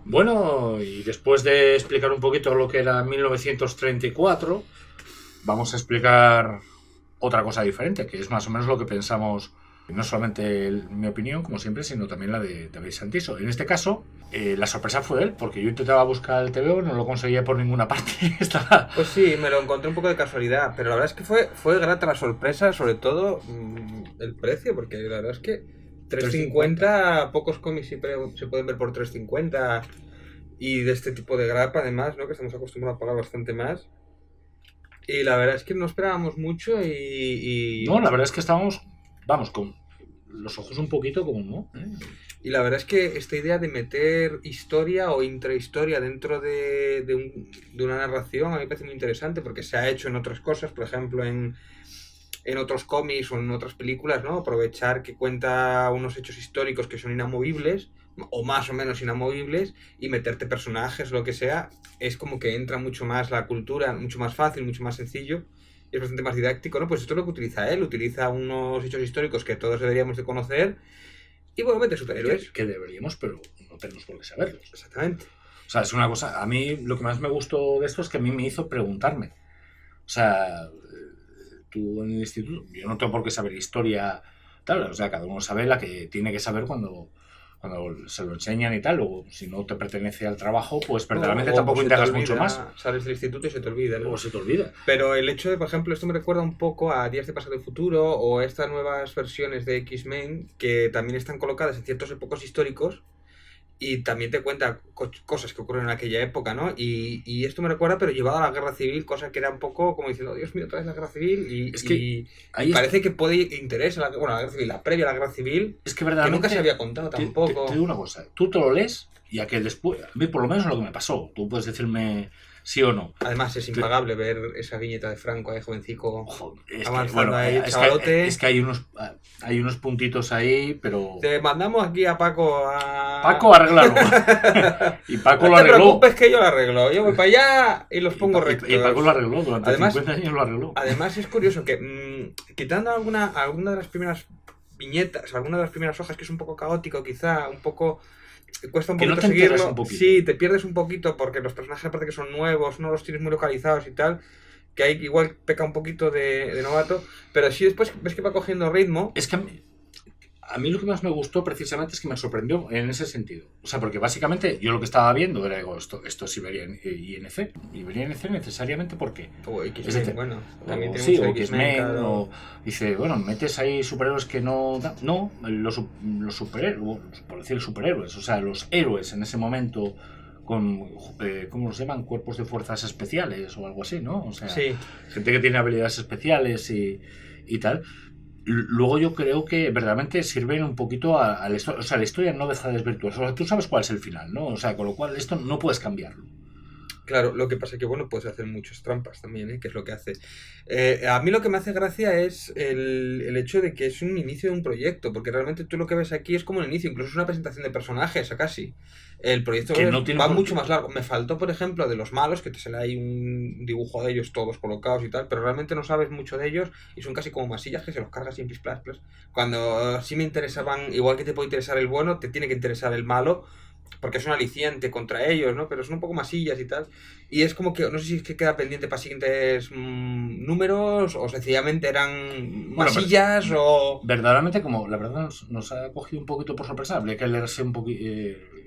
Bueno, y después de explicar un poquito lo que era 1934, vamos a explicar otra cosa diferente, que es más o menos lo que pensamos, no solamente mi opinión, como siempre, sino también la de David Santiso. En este caso, la sorpresa fue él, porque yo intentaba buscar el TVO, no lo conseguía por ninguna parte. Estaba... Pues sí, me lo encontré un poco de casualidad, pero la verdad es que fue grata la sorpresa, sobre todo el precio, porque la verdad es que 350, pocos cómics se pueden ver por 350 y de este tipo de grapa además, ¿no? Que estamos acostumbrados a pagar bastante más. Y la verdad es que no esperábamos mucho No, la verdad es que estábamos, vamos, con los ojos un poquito como, ¿no? Y la verdad es que esta idea de meter historia o intrahistoria dentro de una narración a mí me parece muy interesante porque se ha hecho en otras cosas, por ejemplo en otros cómics o en otras películas, ¿no? Aprovechar que cuenta unos hechos históricos que son inamovibles o más o menos inamovibles y meterte personajes, lo que sea, es como que entra mucho más la cultura, mucho más fácil, mucho más sencillo. Y es bastante más didáctico, ¿no? Pues esto es lo que utiliza él, utiliza unos hechos históricos que todos deberíamos de conocer y bueno, mete superhéroes. Que deberíamos, pero no tenemos por qué saberlos. Exactamente. O sea, es una cosa, a mí lo que más me gustó de esto es que a mí me hizo preguntarme. O sea, tú en el instituto, yo no tengo por qué saber historia, tal, o sea, cada uno sabe la que tiene que saber cuando se lo enseñan y tal, o si no te pertenece al trabajo, pues verdaderamente tampoco indagas mucho más. Sales del instituto y se te olvida, ¿no? O se te olvida. Pero el hecho de, por ejemplo, esto me recuerda un poco a Días de Pasado y Futuro o estas nuevas versiones de X-Men que también están colocadas en ciertos épocos históricos y también te cuenta cosas que ocurren en aquella época, ¿no? Y esto me recuerda, pero llevado a la guerra civil, cosa que era un poco como diciendo, Dios mío, otra vez la guerra civil. Y, es que y parece que puede interesar, la guerra civil, la previa a la guerra civil, es que verdaderamente nunca se había contado tampoco. Te digo una cosa, tú te lo lees y a que después, a mí por lo menos es lo que me pasó, tú puedes decirme sí o no. Además es impagable ver esa viñeta de Franco ahí, jovencico, avanzando ahí, es que hay unos puntitos ahí, pero... Te mandamos aquí a Paco Paco, arreglarlo. Y Paco lo arregló. No te preocupes que yo lo arreglo. Yo voy para allá y los pongo rectos. Y Paco lo arregló, durante 50 años lo arregló. Además es curioso que quitando alguna de las primeras viñetas, alguna de las primeras hojas que es un poco caótico quizá, un poco... Cuesta un poquito seguirlo. Un poquito. Sí, te pierdes un poquito porque los personajes aparte que son nuevos, no los tienes muy localizados y tal, que ahí igual peca un poquito de novato, pero sí después ves que va cogiendo ritmo. Es que a mí lo que más me gustó precisamente es que me sorprendió en ese sentido. O sea, porque básicamente yo lo que estaba viendo era, digo, esto es Iberia INC. Iberia INC necesariamente porque... O X-Men, bueno. También o X-Men, claro. O dice, bueno, metes ahí superhéroes que no... No, los superhéroes, por decir superhéroes, o sea, los héroes en ese momento con, ¿cómo los llaman? Cuerpos de fuerzas especiales o algo así, ¿no? O sea, sí. Gente que tiene habilidades especiales y tal. Luego yo creo que verdaderamente sirven un poquito a la historia. O sea, la historia no deja de desvirtuarse. O sea, tú sabes cuál es el final, ¿no? O sea, con lo cual esto no puedes cambiarlo. Claro, lo que pasa es que, bueno, puedes hacer muchas trampas también, ¿eh? Que es lo que hace. A mí lo que me hace gracia es el hecho de que es un inicio de un proyecto, porque realmente tú lo que ves aquí es como el inicio, incluso es una presentación de personajes, o casi. El proyecto va mucho más largo. Me faltó, por ejemplo, de los malos, que te sale ahí un dibujo de ellos todos colocados y tal, pero realmente no sabes mucho de ellos y son casi como masillas que se los cargas sin plas. Cuando sí me interesaban, igual que te puede interesar el bueno, te tiene que interesar el malo, porque es un aliciente contra ellos, ¿no? Pero son un poco masillas y tal. Y es como que, no sé si es que queda pendiente para siguientes números o sencillamente eran masillas o... Verdaderamente, como la verdad nos ha cogido un poquito por sorpresa, habría que leerse un poquito...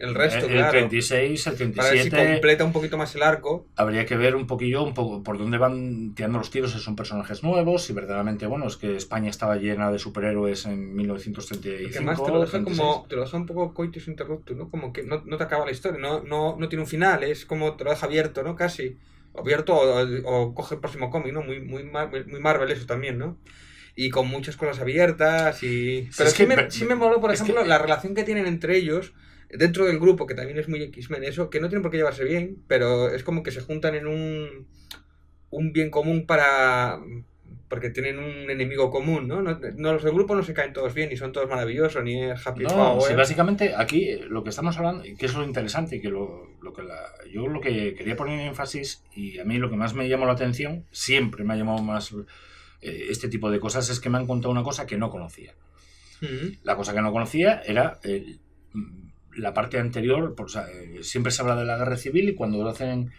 el resto, el 36, el 37... Para ver si completa un poquito más el arco. Habría que ver un poco por dónde van tirando los tiros, si son personajes nuevos, si verdaderamente, bueno, es que España estaba llena de superhéroes en 1935. Que además te lo deja como, te lo deja un poco coitus interruptus, ¿no? Como que no te acaba la historia, no tiene un final, es como te lo deja abierto, ¿no? Casi. Abierto o coge el próximo cómic, ¿no? Muy Marvel eso también, ¿no? Y con muchas cosas abiertas y... Pero sí me moló, por ejemplo, la relación que tienen entre ellos dentro del grupo, que también es muy X-Men, eso, que no tienen por qué llevarse bien, pero es como que se juntan en un bien común porque tienen un enemigo común, ¿no? Los del grupo no se caen todos bien, ni son todos maravillosos, ni es happy power. Sí, básicamente aquí lo que estamos hablando, que es lo interesante, que yo lo que quería poner en énfasis, y a mí lo que más me llamó la atención, siempre me ha llamado más este tipo de cosas, es que me han contado una cosa que no conocía. La cosa que no conocía era la parte anterior, pues, siempre se habla de la guerra civil y cuando lo hacen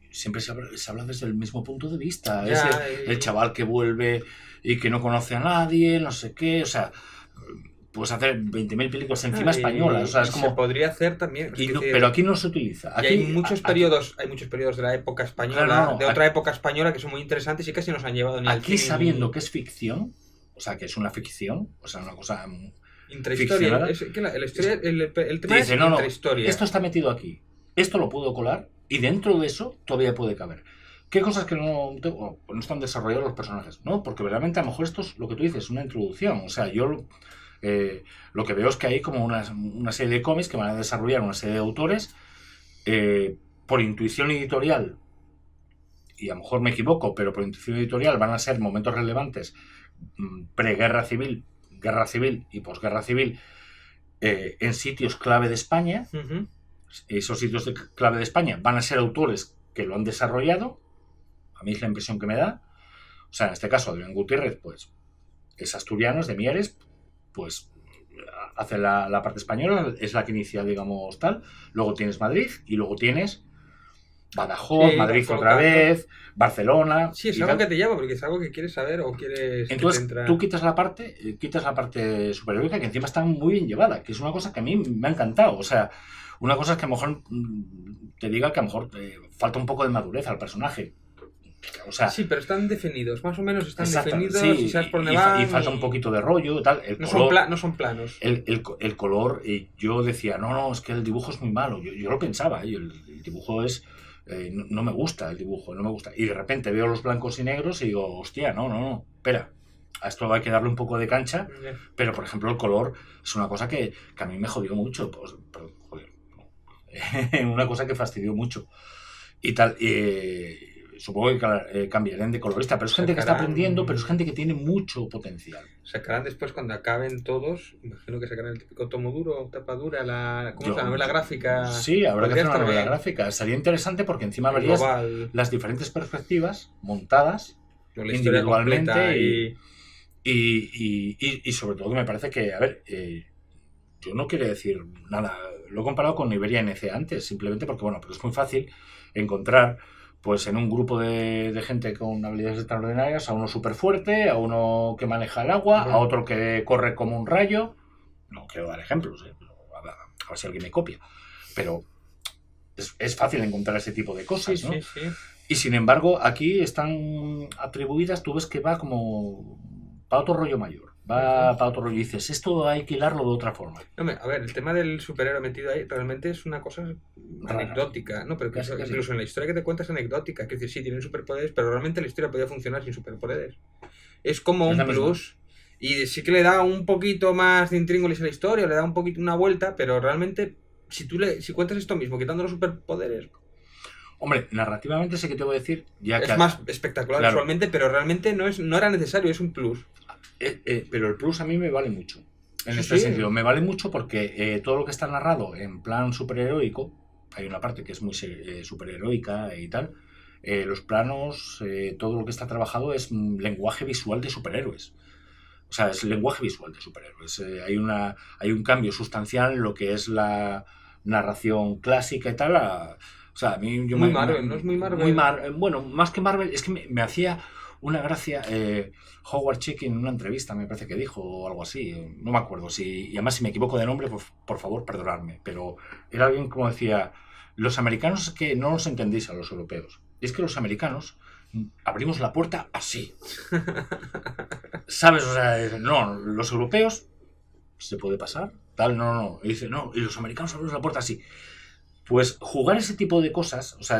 siempre se habla desde el mismo punto de vista. Ya, Es el chaval que vuelve y que no conoce a nadie, no sé qué, o sea, puedes hacer 20.000 películas encima españolas, o sea, es como... Se podría hacer también... pero aquí no se utiliza. Aquí, hay muchos periodos de la época española, claro, de otra época española que son muy interesantes y casi nos han llevado ni al aquí cine, sabiendo que es ficción, o sea, que es una ficción, o sea, una cosa intrahistoria. El tema dice, es intrahistoria. Esto está metido aquí, esto lo puedo colar y dentro de eso todavía puede caber. ¿Qué cosas que no están desarrollados los personajes? No, porque realmente a lo mejor esto es lo que tú dices, una introducción. O sea, yo lo que veo es que hay como una serie de cómics que van a desarrollar una serie de autores por intuición editorial, y a lo mejor me equivoco, pero por intuición editorial van a ser momentos relevantes preguerra civil, guerra civil y posguerra civil en sitios clave de España. Uh-huh. Esos sitios clave de España van a ser autores que lo han desarrollado. A mí es la impresión que me da. O sea, en este caso, Adrián Gutiérrez, pues, es asturiano, es de Mieres, pues hace la parte española, es la que inicia, digamos, tal. Luego tienes Madrid y luego tienes Badajoz, sí, Madrid otra vez, Barcelona. Sí, es algo que te llama, porque es algo que quieres saber o quieres... Entonces, tú quitas la parte superheroica, que encima está muy bien llevada, que es una cosa que a mí me ha encantado. O sea, una cosa es que a lo mejor te diga que a lo mejor falta un poco de madurez al personaje. O sea, sí, pero están definidos, más o menos están definidos, sí, y sabes por dónde van. Y falta un poquito de rollo y tal. No son planos. El color, yo decía, no, es que el dibujo es muy malo. Yo lo pensaba, el dibujo es... no me gusta el dibujo, no me gusta. Y de repente veo los blancos y negros y digo, hostia, no, espera. A esto hay que darle un poco de cancha, pero por ejemplo el color es una cosa que a mí me jodió mucho. Pues, una cosa que fastidió mucho. Y tal, supongo que cambiarán de colorista, pero es gente que está aprendiendo, pero es gente que tiene mucho potencial. Sacarán después, cuando acaben todos, imagino que sacarán el típico tomo duro, tapa dura, la novela gráfica. Sí, habrá que hacer una novela gráfica. Sería interesante porque encima verías las diferentes perspectivas montadas individualmente y sobre todo que me parece que, a ver, yo no quiero decir nada, lo he comparado con Iberia NC antes, simplemente porque, bueno, pero es muy fácil encontrar pues en un grupo de gente con habilidades extraordinarias a uno súper fuerte, a uno que maneja el agua, a otro que corre como un rayo. No quiero dar ejemplos, a ver si alguien me copia. Pero es fácil encontrar ese tipo de cosas, sí, ¿no? Sí. Y sin embargo, aquí están atribuidas, tú ves que va como para otro rollo mayor. Va para otro rollo y dices, esto hay que hilarlo de otra forma. A ver, el tema del superhéroe metido ahí realmente es una cosa anecdótica, ¿no? Pero que incluso en la historia que te cuentas es anecdótica. Que decir, sí, tienen superpoderes, pero realmente la historia podía funcionar sin superpoderes. Es como un plus. Y sí que le da un poquito más de intríngulis a la historia, le da un poquito una vuelta, pero realmente, si cuentas esto mismo, quitando los superpoderes... Hombre, narrativamente sé que te voy a decir... es más espectacular visualmente, pero realmente no era necesario, es un plus. Pero el plus a mí me vale mucho. En este sentido, me vale mucho porque todo lo que está narrado en plan superheroico, hay una parte que es muy superheroica y tal, los planos, todo lo que está trabajado es lenguaje visual de superhéroes. O sea, es lenguaje visual de superhéroes. Hay un cambio sustancial en lo que es la narración clásica y tal. O sea, a mí... Marvel, ¿no es muy Marvel? Bueno, más que Marvel, es que me hacía una gracia... Howard Chick en una entrevista me parece que dijo o algo así, no me acuerdo, y además si me equivoco de nombre, pues por favor perdonadme, pero era alguien como decía, los americanos es que no nos entendéis a los europeos, y es que los americanos abrimos la puerta así, ¿sabes? O sea, no, los europeos se puede pasar, tal, no, y dice, no, y los americanos abrimos la puerta así. Pues jugar ese tipo de cosas, o sea,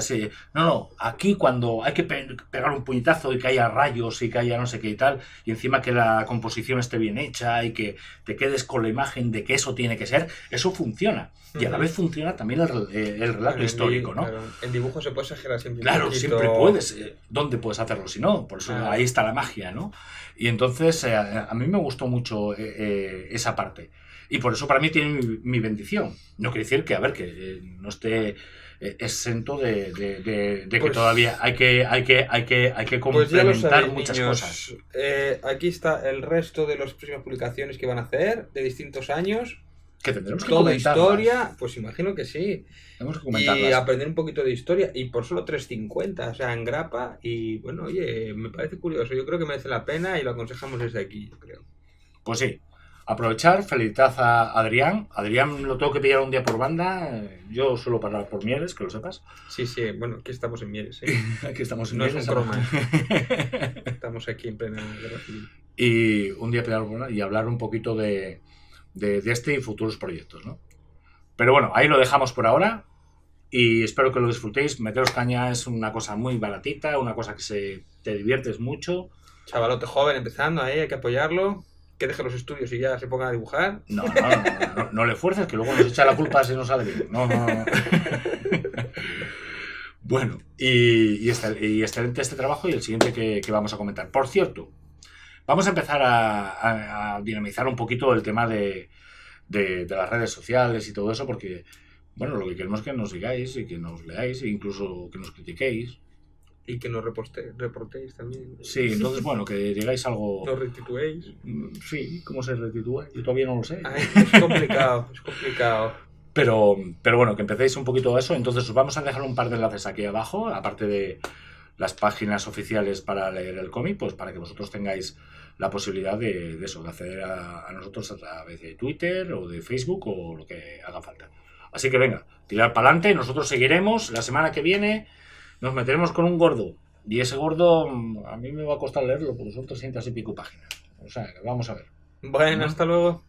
aquí cuando hay que pegar un puñetazo y que haya rayos y que haya no sé qué y tal, y encima que la composición esté bien hecha y que te quedes con la imagen de que eso tiene que ser, eso funciona. Y a la vez funciona también el relato histórico, ¿no? Claro. En dibujo se puede exagerar siempre. Claro, siempre puedes. ¿Dónde puedes hacerlo si no? Por eso ahí está la magia, ¿no? Y entonces a mí me gustó mucho esa parte. Y por eso para mí tiene mi bendición. No quiere decir que, a ver, que no esté exento de que todavía hay que complementar muchas cosas. Aquí está el resto de las próximas publicaciones que van a hacer, de distintos años. Que tendremos que toda comentarlas. historia, pues imagino que sí. Tenemos que Y comentarlas. aprender un poquito de historia. Y por solo 3,50, o sea, en grapa. Y bueno, oye, me parece curioso. Yo creo que merece la pena y lo aconsejamos desde aquí, yo creo. Pues sí. Aprovechar, felicitar a Adrián. Adrián lo tengo que pillar un día por banda. Yo suelo parar por Mieres, que lo sepas. Sí, sí, bueno, aquí estamos en Mieres, ¿eh? Aquí estamos en No es Mieres. un croma. Estamos aquí en plena guerra civil. Y un día pillar por banda y hablar un poquito de este y futuros proyectos, ¿no? Pero bueno, ahí lo dejamos por ahora. Y espero que lo disfrutéis. Meteros caña es una cosa muy baratita, una cosa que te diviertes mucho. Chavalote joven empezando ahí, hay que apoyarlo. Que deje los estudios y ya se ponga a dibujar. No le fuerces, que luego nos echa la culpa si no sale bien. No. Bueno, y excelente este trabajo y el siguiente que vamos a comentar. Por cierto, vamos a empezar a dinamizar un poquito el tema de las redes sociales y todo eso, porque, bueno, lo que queremos es que nos sigáis y que nos leáis e incluso que nos critiquéis. Y que nos reportéis también. Sí, entonces, bueno, que digáis algo... Nos restituéis. Sí, ¿cómo se retitúa? Yo todavía no lo sé. Ay, es complicado, es complicado. Pero bueno, que empecéis un poquito eso. Entonces os vamos a dejar un par de enlaces aquí abajo, aparte de las páginas oficiales para leer el cómic, pues para que vosotros tengáis la posibilidad de eso, de acceder a nosotros a través de Twitter o de Facebook o lo que haga falta. Así que venga, tirar para adelante, nosotros seguiremos. La semana que viene nos meteremos con un gordo. Y ese gordo a mí me va a costar leerlo, porque son 300 y pico páginas. O sea, vamos a ver. Bueno, ¿no? hasta luego.